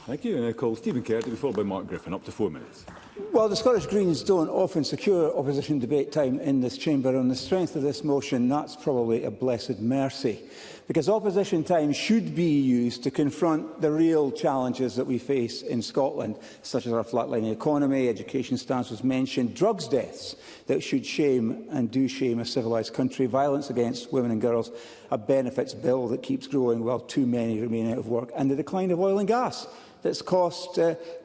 Thank you. I call Stephen Kerr to be followed by Mark Griffin. Up to 4 minutes. Well, the Scottish Greens don't often secure opposition debate time in this chamber. On the strength of this motion, that's probably a blessed mercy, because opposition time should be used to confront the real challenges that we face in Scotland, such as our flatlining economy, education stance was mentioned, drugs deaths that should shame and do shame a civilised country, violence against women and girls, a benefits bill that keeps growing while too many remain out of work, and the decline of oil and gas that's cost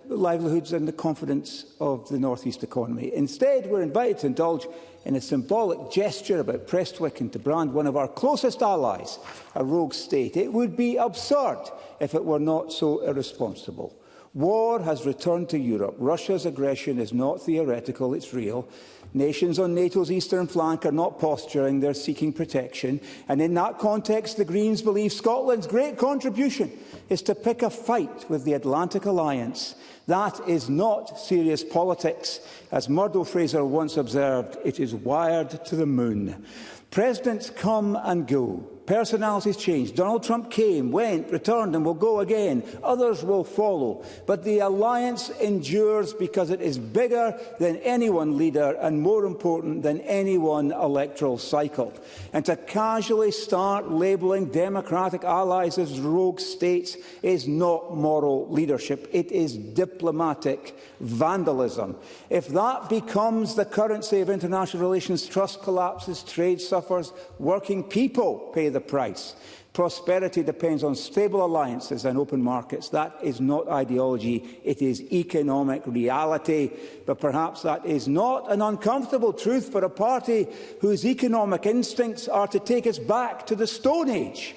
livelihoods and the confidence of the North East economy. Instead, we're invited to indulge in a symbolic gesture about Prestwick and to brand one of our closest allies a rogue state. It would be absurd if it were not so irresponsible. War has returned to Europe. Russia's aggression is not theoretical, it's real. Nations on NATO's eastern flank are not posturing, they're seeking protection. And in that context, the Greens believe Scotland's great contribution is to pick a fight with the Atlantic Alliance. That is not serious politics. As Murdo Fraser once observed, it is wired to the moon. Presidents come and go. Personalities change. Donald Trump came, went, returned and will go again. Others will follow. But the alliance endures because it is bigger than any one leader and more important than any one electoral cycle. And to casually start labelling democratic allies as rogue states is not moral leadership. It is diplomatic vandalism. If that becomes the currency of international relations, trust collapses, trade suffers, working people pay the price. Prosperity depends on stable alliances and open markets. That is not ideology, it is economic reality. But perhaps that is not an uncomfortable truth for a party whose economic instincts are to take us back to the Stone Age.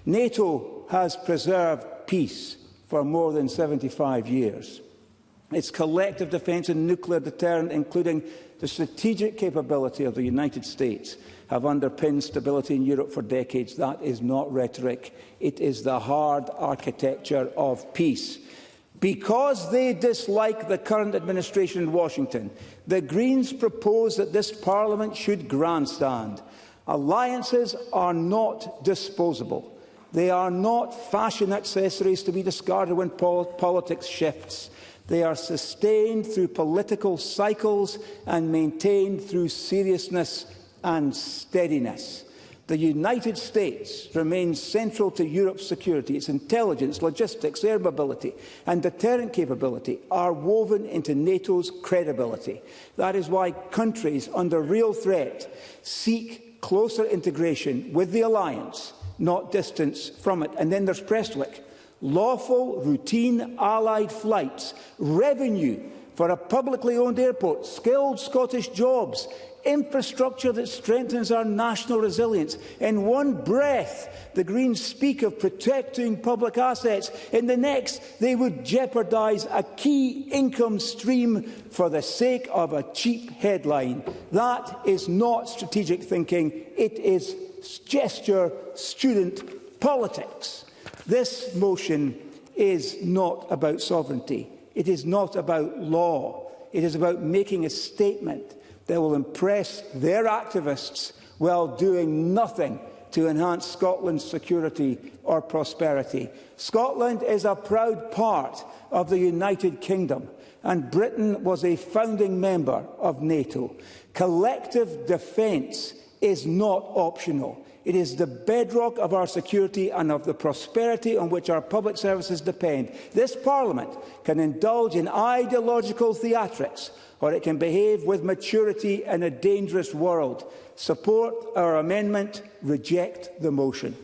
NATO has preserved peace for more than 75 years. Its collective defence and nuclear deterrent, including the strategic capability of the United States, have underpinned stability in Europe for decades. That is not rhetoric. It is the hard architecture of peace. Because they dislike the current administration in Washington, the Greens propose that this Parliament should grandstand. Alliances are not disposable. They are not fashion accessories to be discarded when politics shifts. They are sustained through political cycles and maintained through seriousness and steadiness. The United States remains central to Europe's security. Its intelligence, logistics, air mobility and deterrent capability are woven into NATO's credibility. That is why countries under real threat seek closer integration with the alliance, not distance from it. And then there's Prestwick. Lawful, routine allied flights, revenue for a publicly owned airport, skilled Scottish jobs, infrastructure that strengthens our national resilience. In one breath, the Greens speak of protecting public assets. In the next, they would jeopardise a key income stream for the sake of a cheap headline. That is not strategic thinking. It is gesture student politics. This motion is not about sovereignty. It is not about law. It is about making a statement that will impress their activists while doing nothing to enhance Scotland's security or prosperity. Scotland is a proud part of the United Kingdom, and Britain was a founding member of NATO. Collective defence is not optional. It is the bedrock of our security and of the prosperity on which our public services depend. This Parliament can indulge in ideological theatrics, or it can behave with maturity in a dangerous world. Support our amendment. Reject the motion.